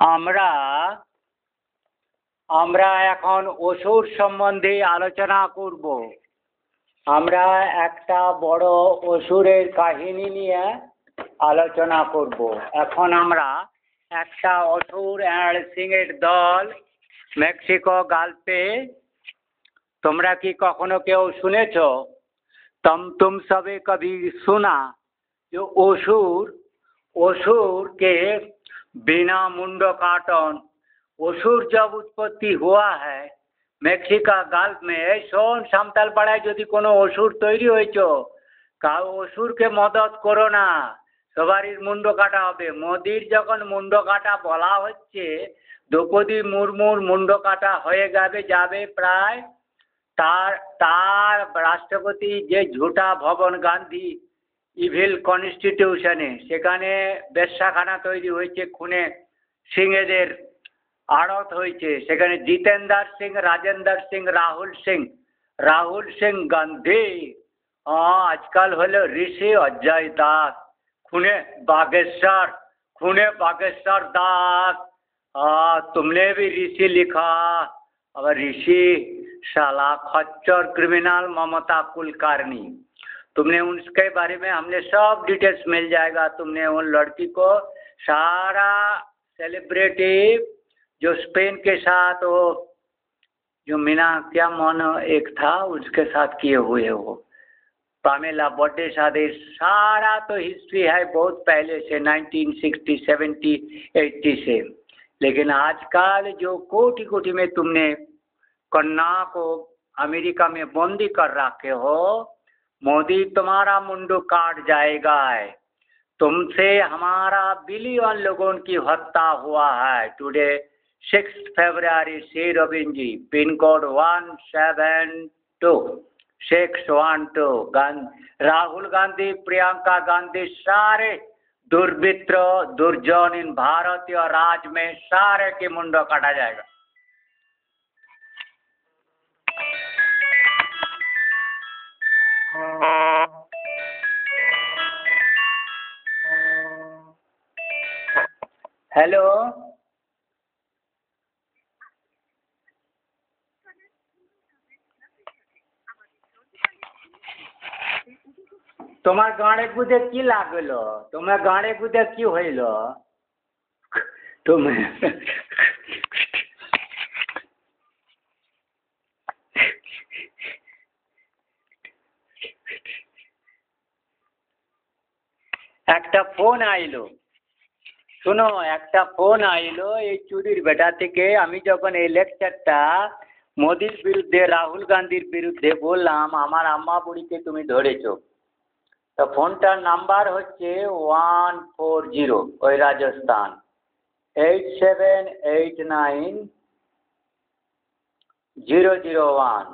আমরা আমরা এখন অসুর সম্বন্ধে আলোচনা করব। আমরা একটা বড় অসুরের কাহিনী নিয়ে আলোচনা করব। এখন আমরা একটা অসুর আর সিংহের দল মেক্সিকো গাল্ফে। তোমরা কি কখনো কেউ শুনেছ? तुम सबे कभी सुना जो असुर के बिना मुंडो काटन असुर जब उत्पत्ति हुआ है मेक्सिका गाल्फ में शोन सामताल पाड़ाय यदि कोनो असुर तैरी হয়েছো কাউ অসুরকে মদত করো না, সবারই মুন্ড কাটা হবে। মোদির যখন মুন্ড কাটা বলা হচ্ছে, দ্রৌপদী মুর্মুর মুন্ড কাটা হয়ে যাবে প্রায়। তার রাষ্ট্রপতি যে ঝুটা ভবন গান্ধী ইভিল কনস্টিটিউশনে, সেখানে বেশ্যাখানা তৈরি হয়েছে, খুনে সিংহেদের আড়ত হয়েছে। সেখানে জিতেন্দ্র সিং, রাজেন্দ্র সিং, রাহুল সিং গান্ধী, আজকাল হলো ঋষি অজয় দাস, খুনে बागेश्वर दास। तुमने भी ऋषि लिखा। अब ऋषि साला खच्चर क्रिमिनल ममता कुलकर्णी, तुमने उसके बारे में हमने सब डिटेल्स मिल जाएगा। तुमने उन लड़की को सारा सेलिब्रिटी जो स्पेन के साथ वो जो मीना क्या मोनो एक था उसके साथ किए हुए हो, पामेला बर्थडे शादी, सारा तो हिस्ट्री है बहुत पहले से 1960, 70, 80 से। लेकिन आजकल जो कोटि कोटि में तुमने कन्या को अमेरिका में बंदी कर रखे हो, मोदी तुम्हारा मुंडू काट जाएगा। तुमसे हमारा बिलियन लोगों की हत्या हुआ है। टुडे 6 फरवरी श्री रविंद्र जी, पिन कोड 172 राहुल गांधी, प्रियंका गांधी, सारे दुर्वृत्त दुर्जन इन भारतीय राज में सारे के मुंडो काटा जाएगा। हेलो, তোমার গাঁড়ে গুদে কি লাগলো? তোমার গাঁড়ে গুদে কি হইল? তুমি একটা ফোন আইলো, শুনো, একটা ফোন আইলো এই চুরির বেটা থেকে। আমি যখন এই লেকচারটা মোদির বিরুদ্ধে, রাহুল গান্ধীর বিরুদ্ধে বললাম, আমার আম্মা বুড়িকে তুমি ধরেছো, তো ফোনটার নাম্বার হচ্ছে 140, ওই রাজস্থান 8789-001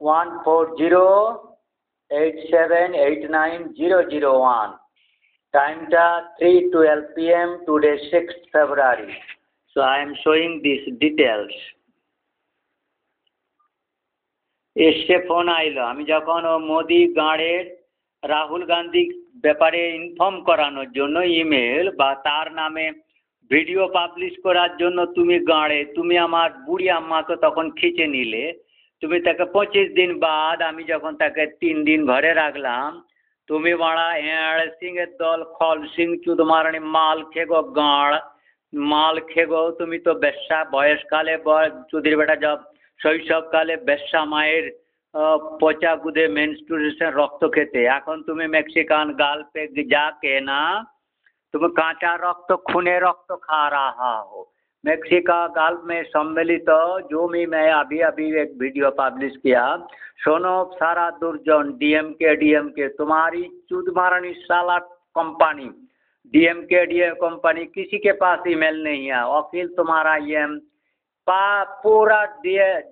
140-8789-001। টাইমটা 3:12 PM, today 6th February. So I am showing these details. এসে ফোন আইলো। আমি যখন ও মোদি গাঁড়ের রাহুল গান্ধী ব্যাপারে ইনফর্ম করানোর জন্য ইমেল বা তার নামে ভিডিও পাবলিশ করার জন্য তুমি আমার বুড়ি আম্মাকে তখন খিচে নিলে। তুমি তাকে 25 দিন বাদ আমি যখন তাকে 3 দিন ঘরে রাখলাম, তুমি বাড়া এড় সিংহের দল খল সিং চুদমারানি মাল খেগো গাঁড় মাল খেগো। তুমি তো বেশ্যা বয়সকালে চুদির বেটা জব শৈশবকালে বেশ্যা মায়ের পচা গুদে মেনস্ট্রুয়েশন রক্ত খেতে। এখন তুমি মেক্সিকান গাল্ফে जाके ना तुम कांचा रक्त खूने रक्त खा रहा हो। मेक्सिका गाल्फ में सम्मिलित जो भी मैं अभी एक वीडियो पब्लिश किया, सुनो सारा दुर्जन डीएमके तुम्हारी चूद मारनी साला कंपनी डीएमके कंपनी किसी के पास ईमेल नहीं है। वकील तुम्हारा ये पूरा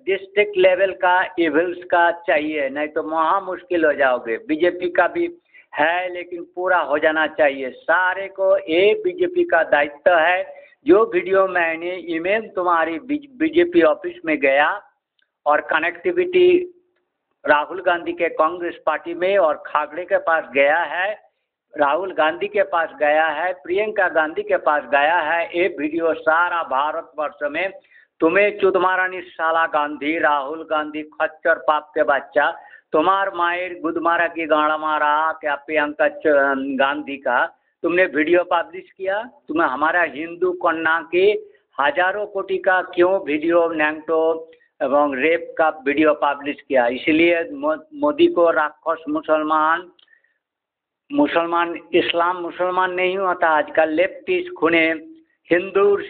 डिस्ट्रिक्ट लेवल का इविल्स का चाहिए, नहीं तो महा मुश्किल हो जाओगे। बीजेपी का भी है लेकिन पूरा हो जाना चाहिए। सारे को एक बीजेपी का दायित्व है। जो वीडियो मैंने ईमेल तुम्हारी बीजेपी ऑफिस में गया और कनेक्टिविटी राहुल गांधी के कांग्रेस पार्टी में और खागड़े के पास गया है, राहुल गांधी के पास गया है, प्रियंका गांधी के पास गया है। ये वीडियो सारा भारतवर्ष में तुम्हें चुदमारानी साला गांधी, राहुल गांधी खच्चर पाप के बच्चा, तुम्हार मायर गुदमारा की गाड़ा मारा क्या प्रियंका गांधी का तुमने वीडियो पब्लिश किया। तुम्हें हमारा हिंदू कन्या के हजारों कोटि का क्यों वीडियो नैंगटो एवं रेप का वीडियो पब्लिश किया। इसलिए मोदी को राक्षस मुसलमान इस्लाम मुसलमान नहीं होता। आजकल लेफ्टिस्ट खुने हिंदूर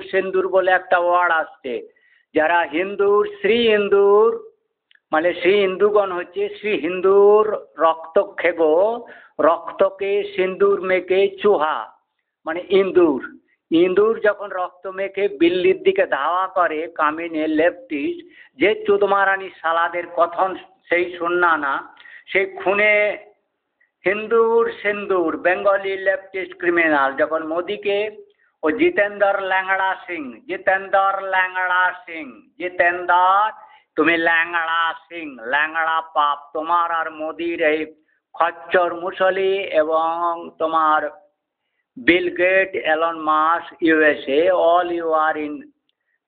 सिंदूर बोले एक वार्ड आसছে যারা হিন্দুর শ্রী হিন্দুর মানে শ্রী হিন্দুগণ হচ্ছে শ্রী হিন্দুর রক্ত খেগো রক্তকে সিন্দুর মেখে চুহা মানে ইন্দুর যখন রক্ত মেখে বিল্লির দিকে ধাওয়া করে কামিনে লেফটিস্ট যে চোদমারানি সালাদের কথন সেই শুননা না সেই খুনে হিন্দুর সিন্দুর বেঙ্গলি লেফটিস্ট ক্রিমিনাল যখন মোদিকে ও जितेंद्र लैंगड़ा सिंह तुम्हें लैंगड़ा पाप तुम्हार और मोदी रही खच्चर मुसली एवं तुम्हार Bill Gates Elon Musk USA all you are in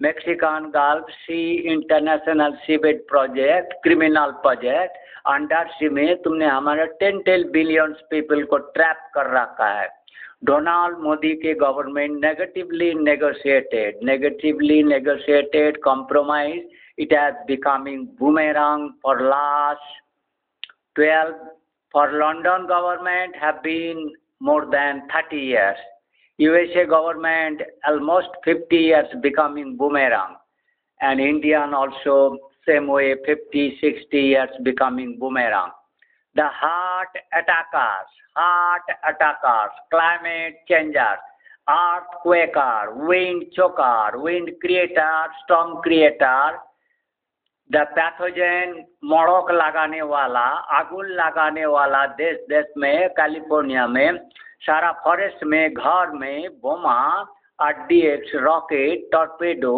Mexican gulf sea international seabed project criminal project under sea में तुमने हमारे 10 बिलियंस पीपल को ट्रैप कर रखा है। डोनाल्ड मोदी के government negatively negotiated compromise. It has becoming boomerang for last 12 for London government have been more than 30 years. USA government almost 50 years becoming boomerang, and Indian also same way 50-60 years becoming boomerang. The heart attackers, climate changers, earthquaker, wind choker, wind creator, storm creator, the pathogen मड़क लगाने वाला, आगुन लगाने वाला देश में California में सारा forest में घर में बोमा RDX rocket torpedo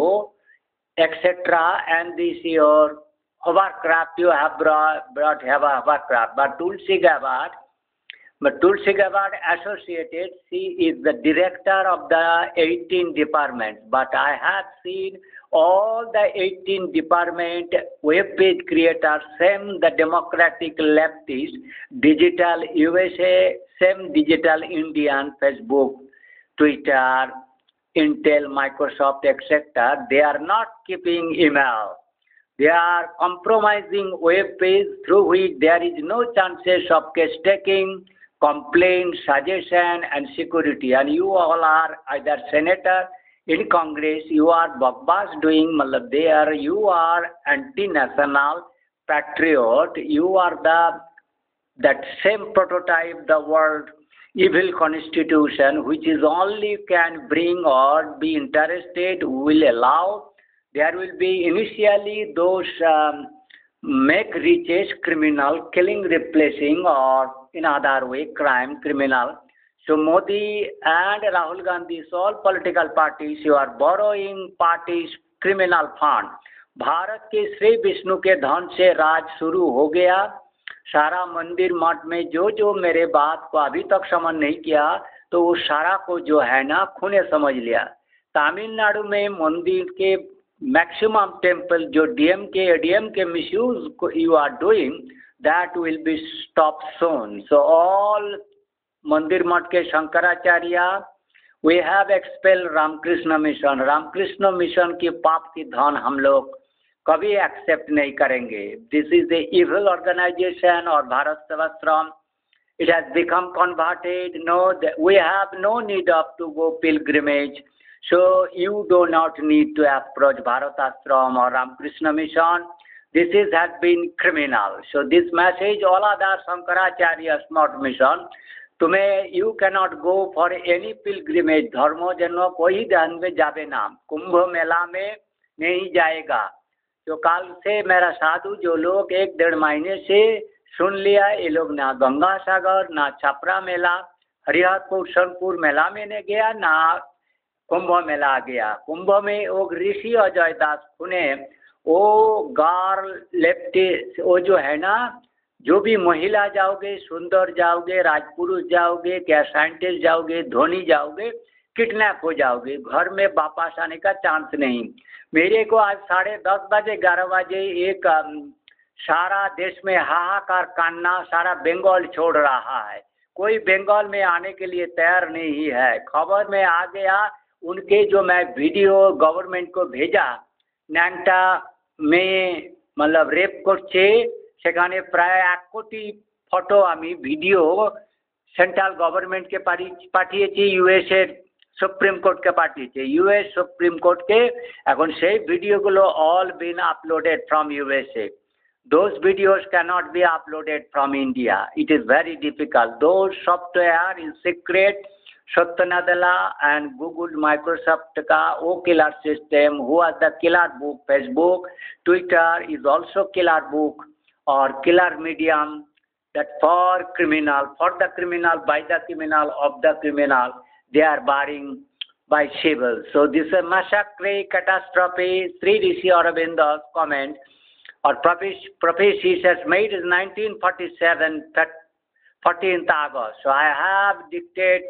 etc. and this your hovercraft you have brought have a hovercraft, but Tulsi Gabbard associated, she is the director of the 18 departments, but I have seen all the 18 department web page creators, same the democratic leftist, digital USA, same digital Indian, Facebook, Twitter, Intel, Microsoft, etc. They are not keeping email. They are compromising web page through which there is no chances of case taking, complaint, suggestion and security. And you all are either senator in Congress, you are bakbas doing, there you are anti-national patriot, you are that same prototype, the world evil constitution, which is only can bring or be interested, will allow. There will be initially those make riches criminal, killing, replacing, or in other way crime criminal. So Modi and Rahul Gandhi, all political parties, you are borrowing parties criminal fund. Bharat के श्री विष्णु के धन से राज शुरू हो गया। सारा मंदिर मठ में जो मेरे बात को अभी तक समझ नहीं किया तो वो सारा को जो है ना खूने समझ लिया। तमिलनाडु में मंदिर के मैक्सिमम टेम्पल जो ADM के misuse you are doing, that will be stop soon. So all मंदिर मठ के Shankaracharya, we have expel Ramakrishna mission की पाप की धन हम लोग कभी एक्सेप्ट नहीं करेंगे। This is a evil organisation और Bharat Sevashram, it has become converted. No, we have no need of to go pilgrimage. So you do not need to approach Bharat Ashram or Ramakrishna Mission. This has been criminal. So this message, all other Shankaracharya's not mission. तुम्हें you cannot go for any pilgrimage. धर्मों जन्म कोई ध्यान में जावे ना, कुंभ मेला में नहीं जाएगा। तो काल से मेरा साधु जो लोग 1-1.5 महीने से सुन लिया, ये लोग ना गंगा सागर, ना छपरा मेला, हरिहरपुर सोनपुर मेला में नहीं गया, ना कुंभ मेला गया। कुंभ में वो ऋषि अजय दास खुने वो गार लेफ्टी वो जो है ना जो भी महिला जाओगे, सुंदर जाओगे, राजपुरुष जाओगे, क्या साइंटिस्ट जाओगे, धोनी जाओगे, किडनैप हो जाओगे, घर में वापस आने का चांस नहीं। मेरे को आज 10:30 बजे 11 बजे एक सारा देश में हाहाकार काटना, सारा बंगाल छोड़ रहा है, कोई बंगाल में आने के लिए तैयार नहीं है। खबर में आ गया उनके, जो मैं वीडियो गवर्नमेंट को भेजा, न्यांगटा में मतलब रेप करছে, সেখানে প্রায় 1 কোটি ফটো আমি ভিডিও সেন্ট্রাল গভর্নমেন্টকে পাঠিয়েছি, ইউএস এর সুপ্রিম কোর্টকে পাঠিয়েছি, ইউএস সুপ্রিম কোর্টকে। এখন সেই ভিডিওগুলো all bin uploaded from USA. Those videos cannot be uploaded from India. It is very difficult. Those software is secret. Satya Nadella and Google, Microsoft का वो killer system, who was the killer book, Facebook, Twitter is also killer book or killer medium, that for criminal, for the criminal, by the criminal, of the criminal, they are barring by civil. So this is a massacre, catastrophe. Sri Rishi Aurobindo's comment or prophecies has made is 1947, 14th August. So I have dictated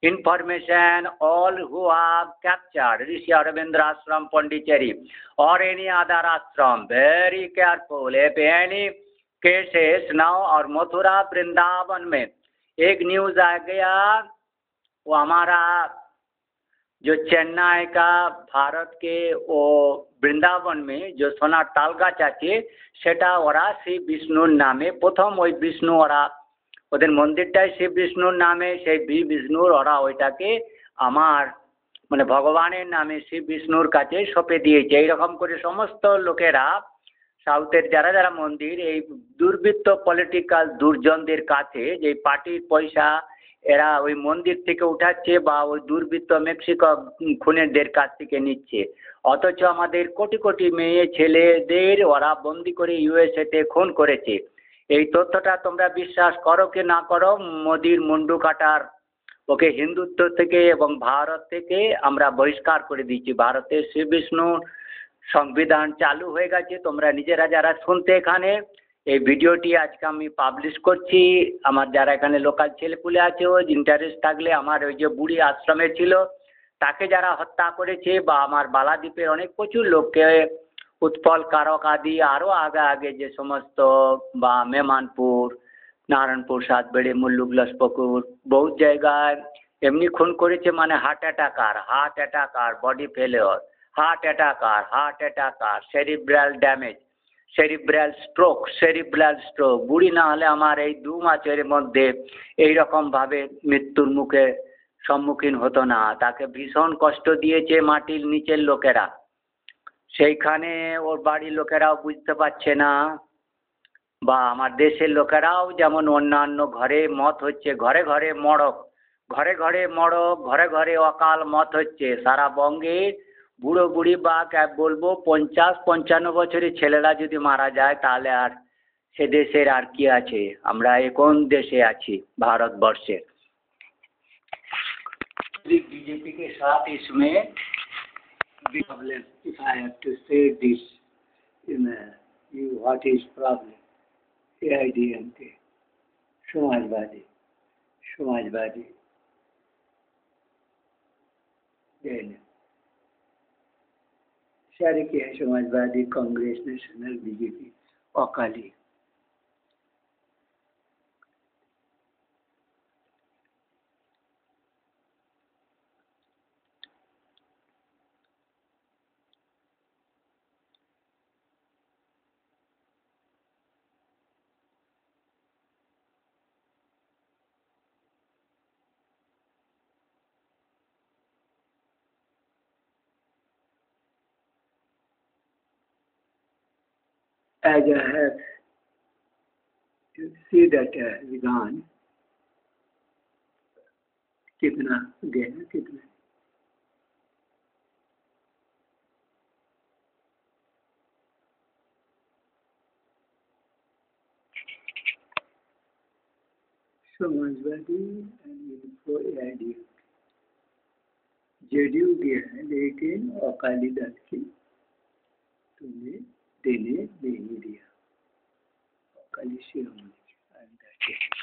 information all who have captured Rishi Aurobindo ashram Pondicherry or any other ashram. Very careful. If any cases now और मथुरा वृंदावन में एक news आ गया, वो हमारा जो चेन्नई का भारत के वो বৃন্দাবন में जो সোনার তাল গাছ আছে, সেটা ওরা শিব বিষ্ণুর নামে প্রথম ওই বিষ্ণু, ওরা ওদের মন্দিরটাই শিব বিষ্ণুর নামে, সেই বিষ্ণুর ওরা ওইটাকে আমার মানে ভগবানের নামে শিব বিষ্ণুর কাছে সঁপে দিয়েছে। এইরকম করে সমস্ত লোকেরা সাউথের যারা যারা মন্দির, এই দুর্বৃত্ত পলিটিক্যাল দুর্জনদের কাছে যে পার্টির পয়সা এরা ওই মন্দির থেকে উঠাচ্ছে বা ওই দুর্বৃত্ত মেক্সিকো খুনেদের কাছ থেকে নিচ্ছে, অথচ আমাদের কোটি কোটি মেয়ে ছেলেদের ওরা বন্দি করে ইউএসএতে খুন করেছে। এই তথ্যটা তোমরা বিশ্বাস করো কি না করো, মোদির মুন্ডু কাটার ওকে হিন্দুত্ব থেকে এবং ভারত থেকে আমরা বহিষ্কার করে দিয়েছি। ভারতের শ্রী বিষ্ণুর সংবিধান চালু হয়ে গেছে। তোমরা নিজেরা যারা শুনতে এখানে এই ভিডিওটি আজকে আমি পাবলিশ করছি, আমার যারা এখানে লোকাল ছেলেপুলে আছে, ও ইন্টারেস্ট থাকলে আমার ওই যে বুড়ি আশ্রমে ছিল তাকে যারা হত্যা করেছে, বা আমার বালাদ্বীপের অনেক প্রচুর লোককে, উৎপল কারক আদি আরও আগে আগে যে সমস্ত, বা মেমানপুর, নারায়ণপুর, সাতবেড়ে, মুল্লুক, লস্পকুর, বহুত জায়গায় এমনি খুন করেছে, মানে heart attacker, body failure, heart attacker, cerebral damage, cerebral stroke, বুড়ি না হলে আমার এই 2 মাসের মধ্যে এইরকমভাবে মৃত্যুর মুখে সম্মুখীন হতো না। তাকে ভীষণ কষ্ট দিয়েছে মাটির নিচের লোকেরা, সেইখানে ওর বাড়ির লোকেরাও বুঝতে পারছে না, বা আমার দেশের লোকেরাও যেমন অন্যান্য ঘরে মত হচ্ছে, ঘরে ঘরে মড়ক, ঘরে ঘরে অকাল মত হচ্ছে। সারা বঙ্গে বুড়ো বুড়ি বা বলবো 50-55 বছরের ছেলেরা যদি মারা যায় তাহলে আর সে দেশের আর কি আছে? আমরা কোন দেশে আছি? ভারতবর্ষে। बीजेपी के साथ इसमें problem, if I have to say this in you, what is problem? AIADMK, Samajwadi सारे के हैं, Samajwadi, Congress, national, BJP, Akali. As I have to see that Vigan कितना गया, कितना समाजवादी जेडीयू गया है, लेकिन अकाली दल की तुम्हें देने नहीं दिया। Coliseum, and that's it.